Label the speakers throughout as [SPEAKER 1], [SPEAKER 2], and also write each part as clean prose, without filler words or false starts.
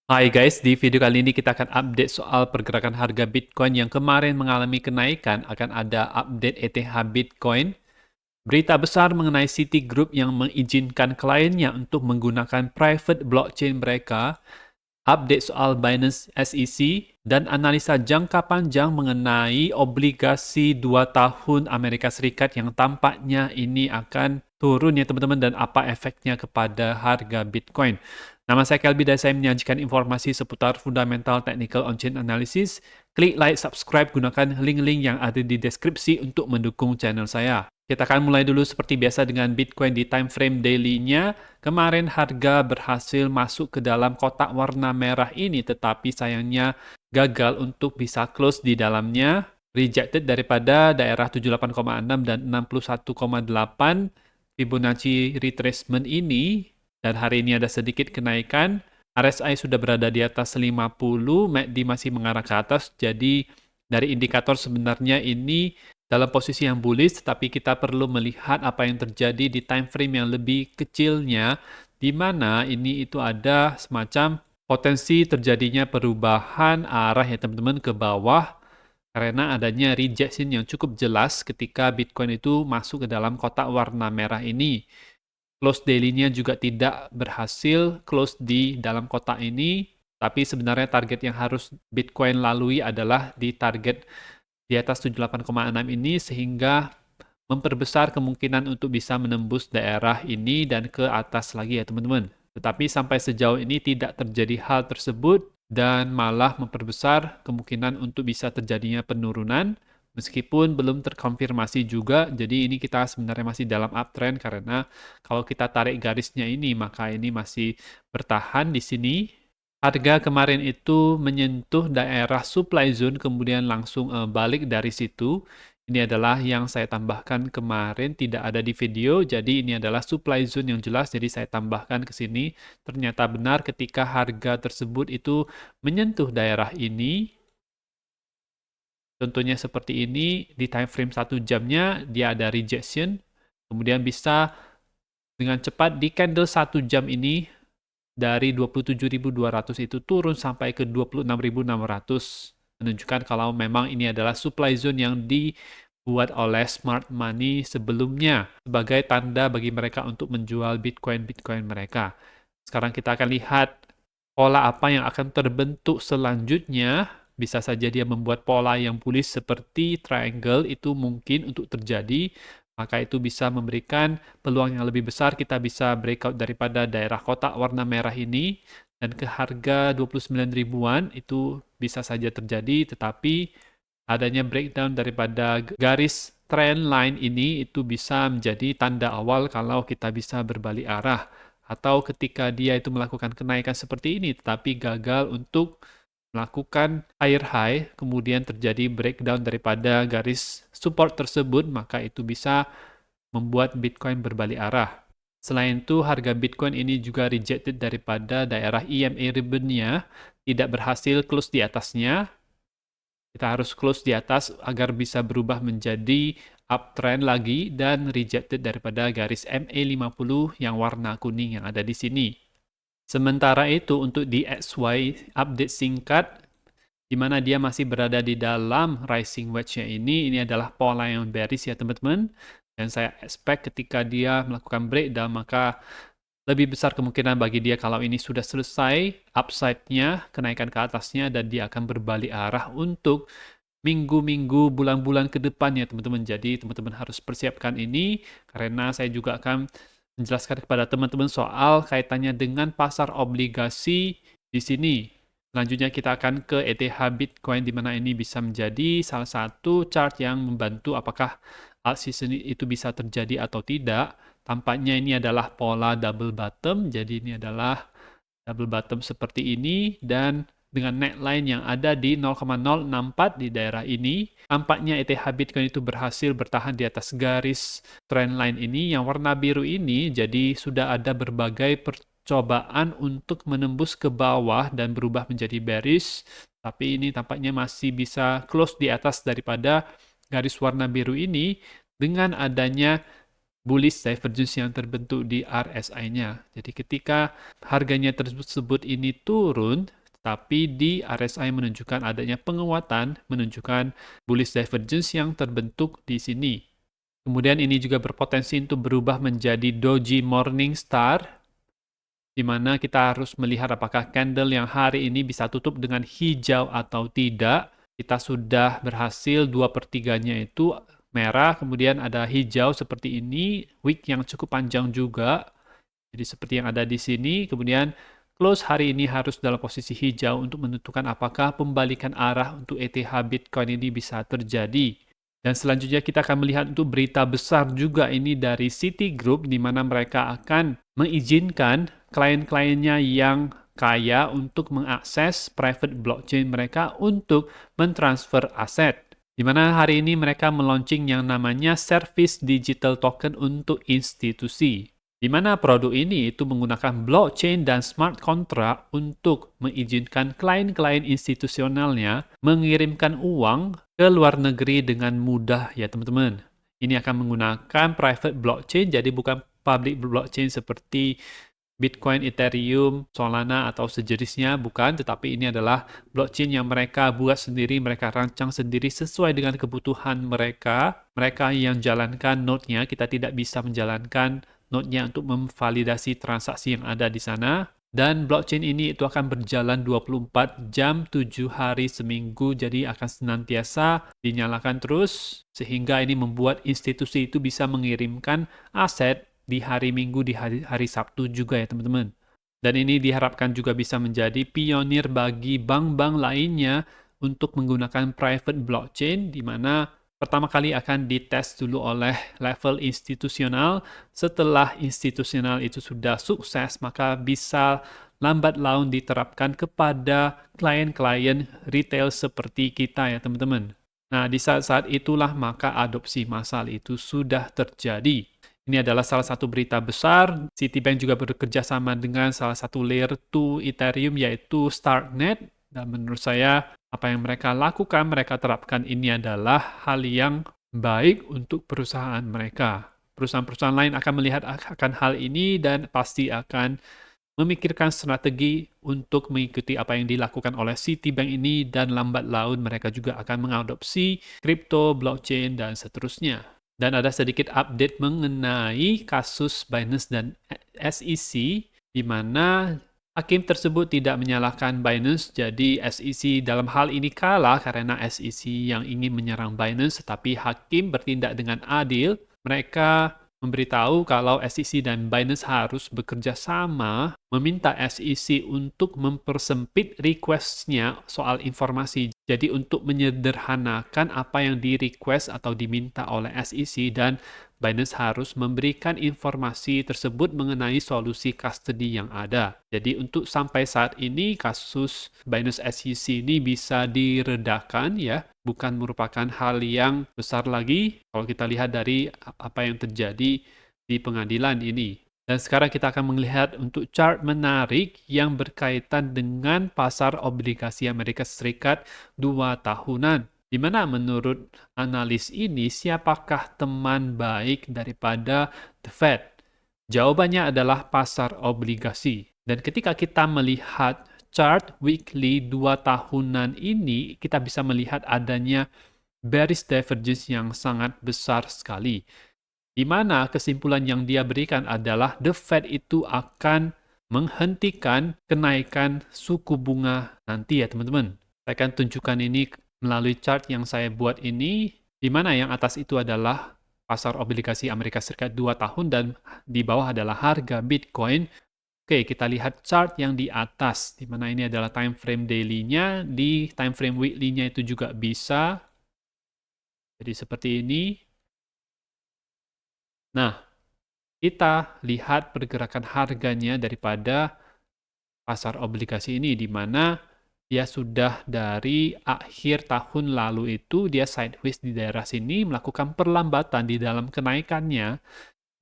[SPEAKER 1] Hai guys, di video kali ini kita akan update soal pergerakan harga Bitcoin yang kemarin mengalami kenaikan. Akan ada update ETH Bitcoin. Berita besar mengenai Citigroup yang mengizinkan kliennya untuk menggunakan private blockchain mereka. Update soal Binance SEC dan analisa jangka panjang mengenai obligasi 2 tahun Amerika Serikat yang tampaknya ini akan turun ya teman-teman, dan apa efeknya kepada harga Bitcoin. Nama saya Kelby dan saya menyajikan informasi seputar fundamental technical on-chain analysis. Klik like, subscribe, gunakan link-link yang ada di deskripsi untuk mendukung channel saya. Kita akan mulai dulu seperti biasa dengan Bitcoin di time frame daily-nya. Kemarin harga berhasil masuk ke dalam kotak warna merah ini, tetapi sayangnya gagal untuk bisa close di dalamnya. Rejected daripada daerah 78,6 dan 61,8 Fibonacci retracement ini. Dan hari ini ada sedikit kenaikan. RSI sudah berada di atas 50, MACD masih mengarah ke atas. Jadi dari indikator sebenarnya ini dalam posisi yang bullish, tetapi kita perlu melihat apa yang terjadi di time frame yang lebih kecilnya, di mana ini itu ada semacam potensi terjadinya perubahan arah ya teman-teman ke bawah, karena adanya rejection yang cukup jelas ketika Bitcoin itu masuk ke dalam kotak warna merah ini. Close daily-nya juga tidak berhasil close di dalam kotak ini, tapi sebenarnya target yang harus Bitcoin lalui adalah di target di atas 78,6 ini, sehingga memperbesar kemungkinan untuk bisa menembus daerah ini dan ke atas lagi ya teman-teman. Tetapi sampai sejauh ini tidak terjadi hal tersebut dan malah memperbesar kemungkinan untuk bisa terjadinya penurunan. Meskipun belum terkonfirmasi juga, jadi ini kita sebenarnya masih dalam uptrend, karena kalau kita tarik garisnya ini, maka ini masih bertahan di sini. Harga kemarin itu menyentuh daerah supply zone, kemudian langsung balik dari situ. Ini adalah yang saya tambahkan kemarin, tidak ada di video, jadi ini adalah supply zone yang jelas, jadi saya tambahkan ke sini. Ternyata benar ketika harga tersebut itu menyentuh daerah ini. Contohnya seperti ini, di time frame 1 jamnya dia ada rejection, kemudian bisa dengan cepat di candle 1 jam ini dari 27.200 itu turun sampai ke 26.600, menunjukkan kalau memang ini adalah supply zone yang dibuat oleh smart money sebelumnya sebagai tanda bagi mereka untuk menjual Bitcoin mereka. Sekarang kita akan lihat pola apa yang akan terbentuk selanjutnya. Bisa saja dia membuat pola yang bullish seperti triangle, itu mungkin untuk terjadi, maka itu bisa memberikan peluang yang lebih besar kita bisa breakout daripada daerah kotak warna merah ini dan ke harga 29 ribuan itu bisa saja terjadi, tetapi adanya breakdown daripada garis trend line ini itu bisa menjadi tanda awal kalau kita bisa berbalik arah, atau ketika dia itu melakukan kenaikan seperti ini tetapi gagal untuk melakukan higher high, kemudian terjadi breakdown daripada garis support tersebut, maka itu bisa membuat Bitcoin berbalik arah. Selain itu, harga Bitcoin ini juga rejected daripada daerah EMA ribbon-nya, tidak berhasil close di atasnya. Kita harus close di atas agar bisa berubah menjadi uptrend lagi dan rejected daripada garis MA50 yang warna kuning yang ada di sini. Sementara itu untuk di XY update singkat, di mana dia masih berada di dalam rising wedge-nya ini adalah pola yang bearish ya teman-teman. Dan saya expect ketika dia melakukan breakdown, maka lebih besar kemungkinan bagi dia kalau ini sudah selesai upside-nya, kenaikan ke atasnya, dan dia akan berbalik arah untuk minggu-minggu, bulan-bulan ke depan ya teman-teman. Jadi teman-teman harus persiapkan ini, karena saya juga akan menjelaskan kepada teman-teman soal kaitannya dengan pasar obligasi di sini. Selanjutnya kita akan ke ETH Bitcoin, di mana ini bisa menjadi salah satu chart yang membantu apakah alt season itu bisa terjadi atau tidak. Tampaknya ini adalah pola double bottom, jadi ini adalah double bottom seperti ini, dan dengan neckline yang ada di 0,064 di daerah ini, tampaknya ETH Bitcoin itu berhasil bertahan di atas garis trendline ini yang warna biru ini. Jadi sudah ada berbagai percobaan untuk menembus ke bawah dan berubah menjadi bearish, tapi ini tampaknya masih bisa close di atas daripada garis warna biru ini dengan adanya bullish divergence yang terbentuk di RSI-nya. Jadi ketika harganya tersebut ini turun, Tapi di RSI menunjukkan adanya penguatan, menunjukkan bullish divergence yang terbentuk di sini. Kemudian ini juga berpotensi untuk berubah menjadi doji Morningstar, di mana kita harus melihat apakah candle yang hari ini bisa tutup dengan hijau atau tidak. Kita sudah berhasil 2/3-nya itu merah, kemudian ada hijau seperti ini, wick yang cukup panjang juga. Jadi seperti yang ada di sini, kemudian close hari ini harus dalam posisi hijau untuk menentukan apakah pembalikan arah untuk ETH Bitcoin ini bisa terjadi. Dan selanjutnya kita akan melihat untuk berita besar juga ini dari Citigroup, di mana mereka akan mengizinkan klien-kliennya yang kaya untuk mengakses private blockchain mereka untuk mentransfer aset. Di mana hari ini mereka meluncing yang namanya Service Digital Token untuk institusi, di mana produk ini itu menggunakan blockchain dan smart contract untuk mengizinkan klien-klien institusionalnya mengirimkan uang ke luar negeri dengan mudah ya teman-teman. Ini akan menggunakan private blockchain, jadi bukan public blockchain seperti Bitcoin, Ethereum, Solana, atau sejenisnya, bukan, tetapi ini adalah blockchain yang mereka buat sendiri, mereka rancang sendiri sesuai dengan kebutuhan mereka. Mereka yang jalankan node-nya, kita tidak bisa menjalankan node-nya untuk memvalidasi transaksi yang ada di sana. Dan blockchain ini itu akan berjalan 24 jam, 7 hari seminggu, jadi akan senantiasa dinyalakan terus, sehingga ini membuat institusi itu bisa mengirimkan aset di hari Minggu, di hari Sabtu juga ya teman-teman. Dan ini diharapkan juga bisa menjadi pionir bagi bank-bank lainnya untuk menggunakan private blockchain, di mana pertama kali akan dites dulu oleh level institusional. Setelah institusional itu sudah sukses, maka bisa lambat laun diterapkan kepada klien-klien retail seperti kita ya teman-teman. Nah, di saat-saat itulah maka adopsi massal itu sudah terjadi. Ini adalah salah satu berita besar. Citibank juga bekerja sama dengan salah satu layer 2 Ethereum yaitu Starknet. Dan menurut saya apa yang mereka lakukan, mereka terapkan ini adalah hal yang baik untuk perusahaan mereka. Perusahaan-perusahaan lain akan melihat akan hal ini dan pasti akan memikirkan strategi untuk mengikuti apa yang dilakukan oleh Citibank ini, dan lambat laun mereka juga akan mengadopsi kripto, blockchain, dan seterusnya. Dan ada sedikit update mengenai kasus Binance dan SEC, di mana hakim tersebut tidak menyalahkan Binance, jadi SEC dalam hal ini kalah karena SEC yang ingin menyerang Binance, tetapi hakim bertindak dengan adil. Mereka memberitahu kalau SEC dan Binance harus bekerja sama, meminta SEC untuk mempersempit request-nya soal informasi. Jadi untuk menyederhanakan apa yang di-request atau diminta oleh SEC, dan Binance harus memberikan informasi tersebut mengenai solusi custody yang ada. Jadi untuk sampai saat ini kasus Binance SEC ini bisa diredakan ya, bukan merupakan hal yang besar lagi kalau kita lihat dari apa yang terjadi di pengadilan ini. Dan sekarang kita akan melihat untuk chart menarik yang berkaitan dengan pasar obligasi Amerika Serikat 2 tahunan. Di mana menurut analis ini, siapakah teman baik daripada The Fed? Jawabannya adalah pasar obligasi. Dan ketika kita melihat chart weekly 2 tahunan ini, kita bisa melihat adanya bearish divergence yang sangat besar sekali. Di mana kesimpulan yang dia berikan adalah The Fed itu akan menghentikan kenaikan suku bunga nanti ya teman-teman. Saya akan tunjukkan ini melalui chart yang saya buat ini, di mana yang atas itu adalah pasar obligasi Amerika Serikat 2 tahun dan di bawah adalah harga Bitcoin. Oke, kita lihat chart yang di atas, di mana ini adalah time frame daily-nya, di time frame weekly-nya itu juga bisa. Jadi seperti ini. Nah, kita lihat pergerakan harganya daripada pasar obligasi ini, di mana dia sudah dari akhir tahun lalu itu dia sideways di daerah sini, melakukan perlambatan di dalam kenaikannya,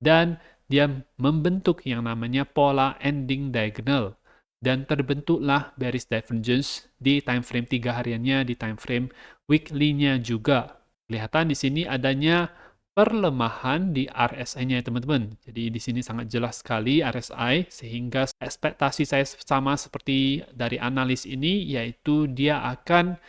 [SPEAKER 1] dan dia membentuk yang namanya pola ending diagonal, dan terbentuklah bearish divergence di time frame 3 hariannya, di time frame weekly-nya juga. Kelihatan di sini adanya perlemahan di RSI-nya ya teman-teman. Jadi di sini sangat jelas sekali RSI, sehingga ekspektasi saya sama seperti dari analis ini, yaitu dia akan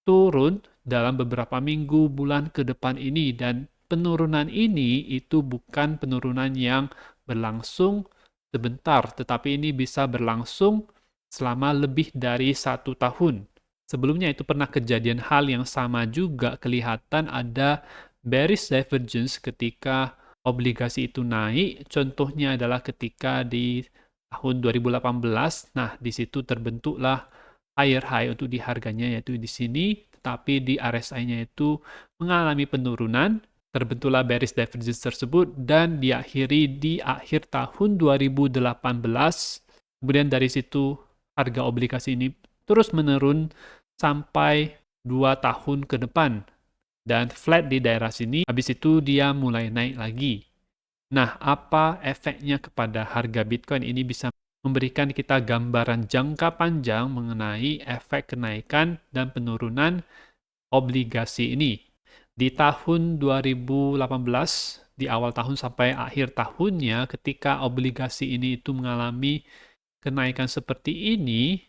[SPEAKER 1] turun dalam beberapa minggu, bulan ke depan ini, dan penurunan ini itu bukan penurunan yang berlangsung sebentar, tetapi ini bisa berlangsung selama lebih dari 1 tahun. Sebelumnya itu pernah kejadian hal yang sama juga, kelihatan ada bearish divergence ketika obligasi itu naik. Contohnya adalah ketika di tahun 2018, nah di situ terbentuklah higher high untuk di harganya yaitu di sini, tetapi di RSI-nya itu mengalami penurunan, terbentuklah bearish divergence tersebut dan diakhiri di akhir tahun 2018. Kemudian dari situ harga obligasi ini terus menurun sampai 2 tahun ke depan dan flat di daerah sini. Habis itu dia mulai naik lagi. Nah, apa efeknya kepada harga Bitcoin? Ini bisa memberikan kita gambaran jangka panjang mengenai efek kenaikan dan penurunan obligasi ini. Di tahun 2018, di awal tahun sampai akhir tahunnya, ketika obligasi ini itu mengalami kenaikan seperti ini,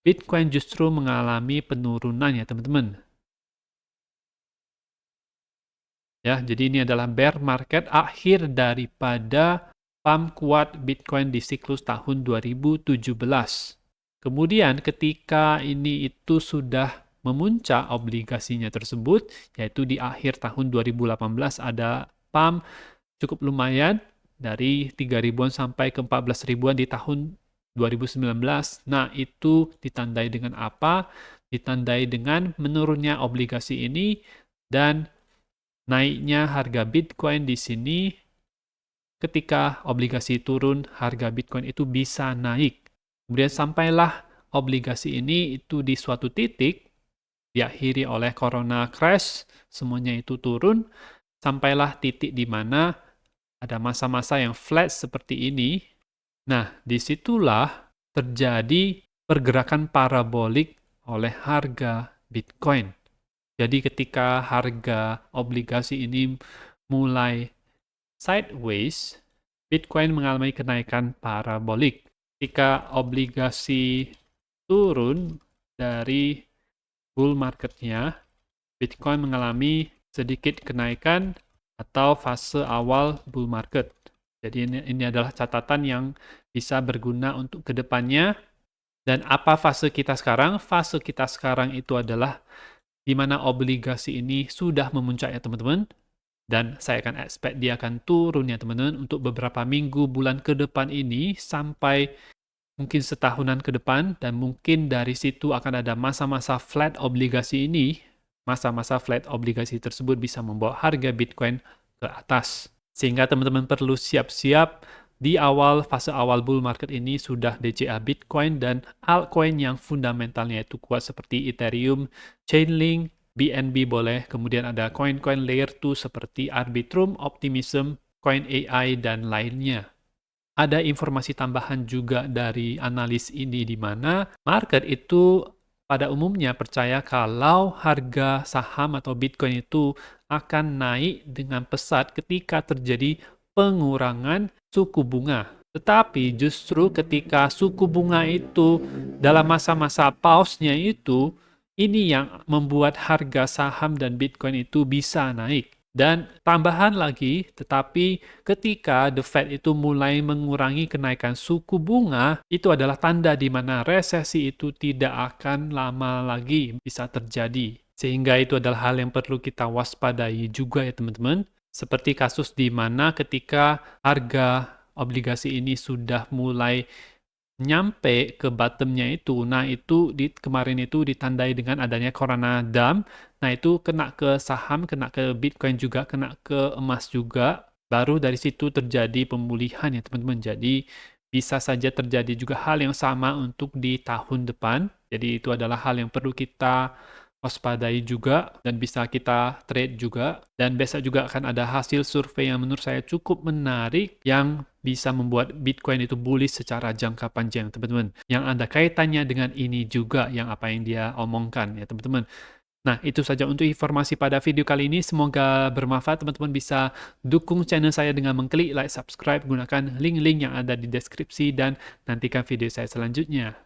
[SPEAKER 1] Bitcoin justru mengalami penurunan ya teman-teman. Ya, jadi ini adalah bear market akhir daripada pump kuat Bitcoin di siklus tahun 2017. Kemudian ketika ini itu sudah memuncak obligasinya tersebut, yaitu di akhir tahun 2018 ada pump cukup lumayan dari 3 ribuan sampai ke 14 ribuan di tahun 2019. Nah, itu ditandai dengan apa? Ditandai dengan menurunnya obligasi ini dan naiknya harga Bitcoin di sini. Ketika obligasi turun, harga Bitcoin itu bisa naik. Kemudian sampailah obligasi ini itu di suatu titik, diakhiri oleh corona crash, semuanya itu turun, sampailah titik di mana ada masa-masa yang flat seperti ini. Nah, disitulah terjadi pergerakan parabolik oleh harga Bitcoin. Jadi ketika harga obligasi ini mulai sideways, Bitcoin mengalami kenaikan parabolik. Ketika obligasi turun dari bull marketnya, Bitcoin mengalami sedikit kenaikan atau fase awal bull market. Jadi ini adalah catatan yang bisa berguna untuk kedepannya. Dan apa fase kita sekarang? Fase kita sekarang itu adalah di mana obligasi ini sudah memuncak ya teman-teman. Dan saya akan expect dia akan turun ya teman-teman untuk beberapa minggu, bulan ke depan ini sampai mungkin setahunan ke depan. Dan mungkin dari situ akan ada masa-masa flat obligasi ini. Masa-masa flat obligasi tersebut bisa membawa harga Bitcoin ke atas. Sehingga teman-teman perlu siap-siap di fase awal bull market ini sudah DCA Bitcoin dan altcoin yang fundamentalnya itu kuat seperti Ethereum, Chainlink, BNB boleh, kemudian ada koin-koin layer 2 seperti Arbitrum, Optimism, Coin AI, dan lainnya. Ada informasi tambahan juga dari analis ini di mana market itu pada umumnya percaya kalau harga saham atau Bitcoin itu akan naik dengan pesat ketika terjadi pengurangan suku bunga. Tetapi justru ketika suku bunga itu dalam masa-masa pause-nya itu, ini yang membuat harga saham dan Bitcoin itu bisa naik. Dan tambahan lagi, tetapi ketika The Fed itu mulai mengurangi kenaikan suku bunga, itu adalah tanda di mana resesi itu tidak akan lama lagi bisa terjadi. Sehingga itu adalah hal yang perlu kita waspadai juga ya teman-teman. Seperti kasus di mana ketika harga obligasi ini sudah mulai nyampe ke bottomnya itu, nah itu kemarin itu ditandai dengan adanya corona dump, nah itu kena ke saham, kena ke Bitcoin juga, kena ke emas juga, baru dari situ terjadi pemulihan ya teman-teman. Jadi bisa saja terjadi juga hal yang sama untuk di tahun depan, jadi itu adalah hal yang perlu kita waspadai juga dan bisa kita trade juga. Dan besok juga akan ada hasil survei yang menurut saya cukup menarik yang bisa membuat Bitcoin itu bullish secara jangka panjang teman-teman. Yang ada kaitannya dengan ini juga yang apa yang dia omongkan ya teman-teman. Nah, itu saja untuk informasi pada video kali ini. Semoga bermanfaat. Teman-teman bisa dukung channel saya dengan mengklik like, subscribe, gunakan link-link yang ada di deskripsi, dan nantikan video saya selanjutnya.